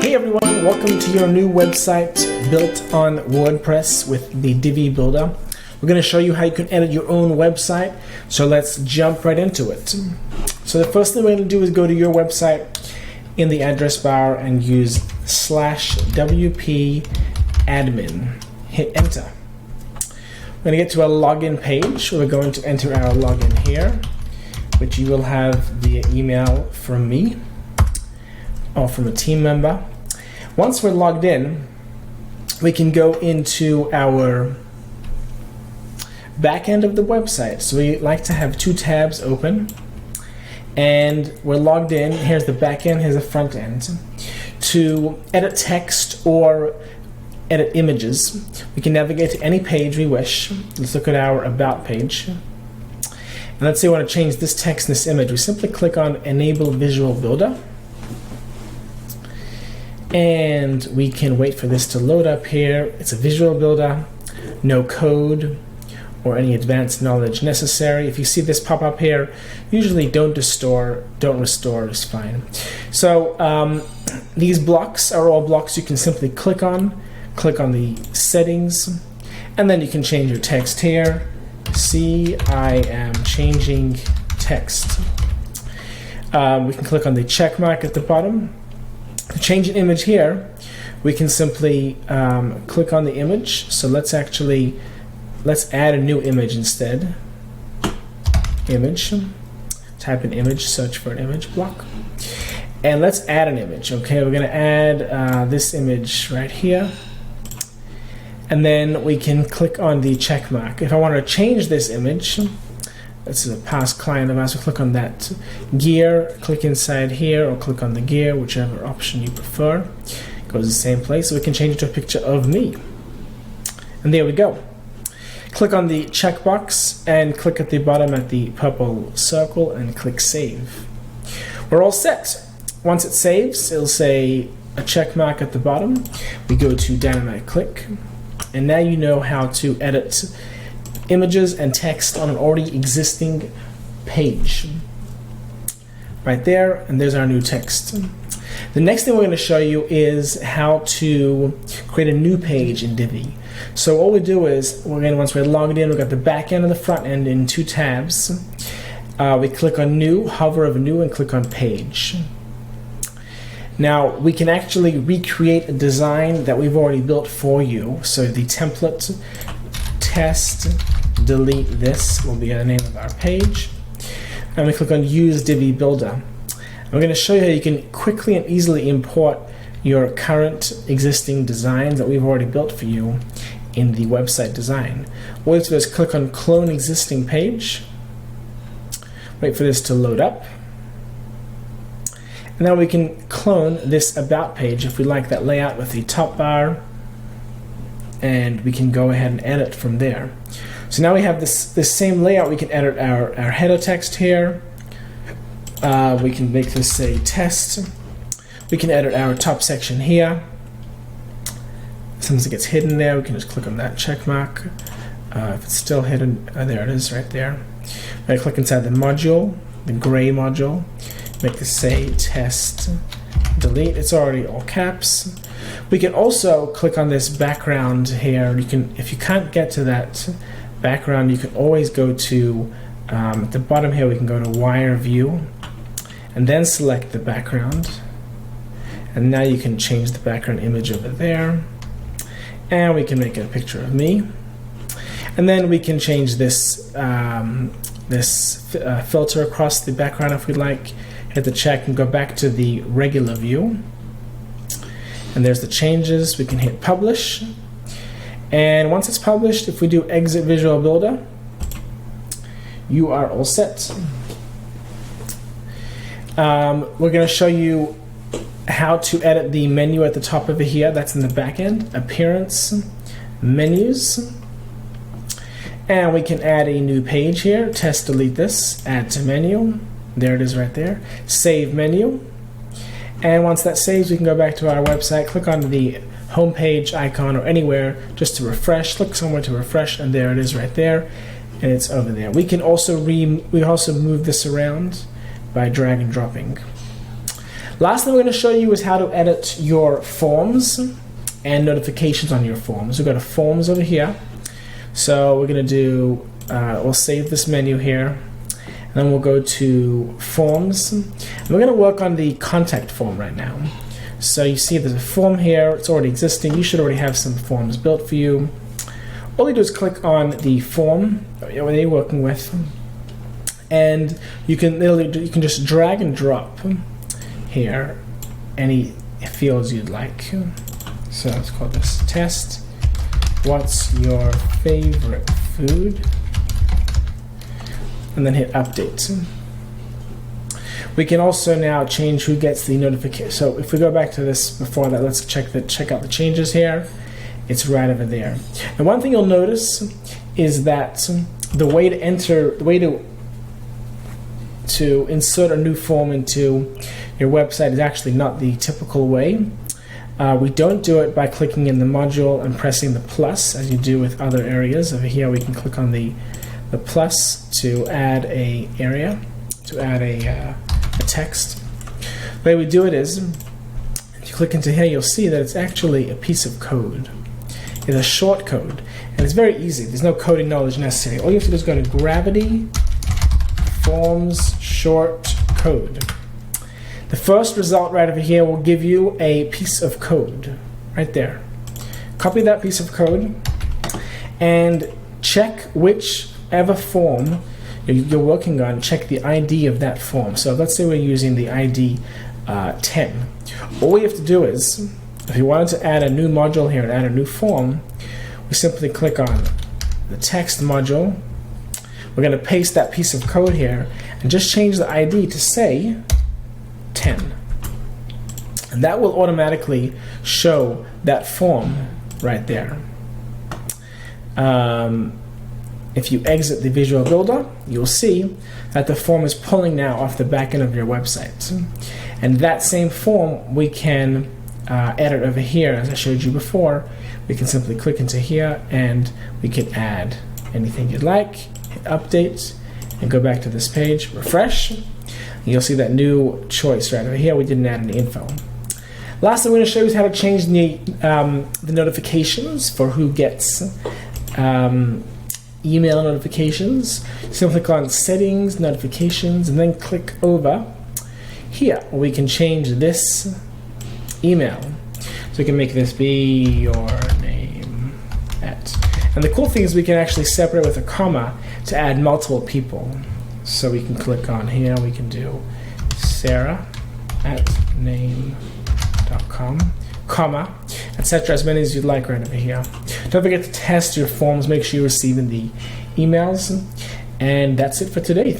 Hey everyone, welcome to your new website built on WordPress with the Divi Builder. We're going to show you how you can edit your own website, so let's jump right into it. So the first thing we're going to do is go to your website in the address bar and use /wp admin. Hit enter. We're going to get to a login page. We're going to enter our login here, which you will have via email from me or from a team member. Once we're logged in, we can go into our back end of the website. So we like to have two tabs open, and we're logged in. Here's the back end, here's the front end. To edit text or edit images, we can navigate to any page we wish. Let's look at our About page. And let's say we want to change this text and this image. We simply click on Enable Visual Builder. And we can wait for this to load up here. It's a visual builder, no code or any advanced knowledge necessary. If you see this pop up here, usually don't restore is fine. So these blocks are all blocks you can simply click on the settings, and then you can change your text here. See, I am changing text. We can click on the check mark at the bottom. To change an image here, we can simply click on the image. So let's add a new image instead. Image. Type in image, search for an image block. And let's add an image. Okay, we're going to add this image right here. And then we can click on the check mark. If I want to change this image, this is a past client of ours. We'll click on that gear, click inside here, or click on the gear, whichever option you prefer. It goes to the same place, so we can change it to a picture of me. And there we go. Click on the checkbox and click at the bottom at the purple circle and click Save. We're all set. Once it saves, it'll say a check mark at the bottom. We go to Dynamic Click, and now you know how to edit images and text on an already existing page. Right there, and there's our new text. The next thing we're going to show you is how to create a new page in Divi. So all we do is, once we're logged in, we've got the back end and the front end in two tabs. We click on New, hover over New, and click on Page. Now we can actually recreate a design that we've already built for you. So the template test delete this will be the name of our page, and we click on Use Divi Builder. And we're going to show you how you can quickly and easily import your current existing designs that we've already built for you in the website design. All you have to do is click on Clone Existing Page, wait for this to load up, and now we can clone this About page if we like that layout with the top bar, and we can go ahead and edit from there. So now we have this same layout. We can edit our header text here. We can make this say test. We can edit our top section here. Sometimes it gets hidden there, we can just click on that check mark. If it's still hidden, there it is right there. I click inside the module, the gray module, make this say test delete. It's already all caps. We can also click on this background here. You can, if you can't get to that background, you can always go to at the bottom here. We can go to Wire View and then select the background, and now you can change the background image over there, and we can make it a picture of me, and then we can change this filter across the background if we like. Hit the check and go back to the regular view. And there's the changes. We can hit Publish. And once it's published, if we do Exit Visual Builder, you are all set. We're going to show you how to edit the menu at the top over here. That's in the back end. Appearance, Menus. And we can add a new page here. Test delete this. Add to menu. There it is right there. Save menu. And once that saves, we can go back to our website, click on the home page icon or anywhere just to refresh, click somewhere to refresh, and there it is right there, and it's over there. We can also move this around by drag and dropping. Last thing we're going to show you is how to edit your forms and notifications on your forms. We've got a forms over here. So we're going to do, we'll save this menu here. And then we'll go to forms. And we're going to work on the contact form right now. So you see there's a form here. It's already existing. You should already have some forms built for you. All you do is click on the form that you're working with. And you can just drag and drop here any fields you'd like. So let's call this test. What's your favorite food? And then hit update. We can also now change who gets the notification. So if we go back to this before that, let's check out the changes here. It's right over there. And one thing you'll notice is that the way to insert a new form into your website is actually not the typical way. We don't do it by clicking in the module and pressing the plus as you do with other areas. Over here we can click on the plus to add a area, to add a text. The way we do it is, if you click into here, you'll see that it's actually a piece of code. It's a short code, and it's very easy. There's no coding knowledge necessary. All you have to do is go to Gravity, Forms, Short Code. The first result right over here will give you a piece of code right there. Copy that piece of code and check whichever form you're working on, check the ID of that form. So let's say we're using the ID 10. All we have to do is, if you wanted to add a new module here and add a new form, we simply click on the text module. We're going to paste that piece of code here and just change the ID to say 10. And that will automatically show that form right there. If you exit the Visual Builder, you'll see that the form is pulling now off the back end of your website. And that same form we can edit over here, as I showed you before. We can simply click into here and we can add anything you'd like, hit update, and go back to this page, refresh. And you'll see that new choice right over here. We didn't add any info. Last thing I'm going to show you is how to change the notifications for who gets email notifications. Simply click on Settings, Notifications, and then click over here. We can change this email. So we can make this be your name at. And the cool thing is we can actually separate with a comma to add multiple people. So we can click on here, we can do sarah@name.com, comma, etc. As many as you'd like right over here. Don't forget to test your forms, make sure you're receiving the emails. And that's it for today.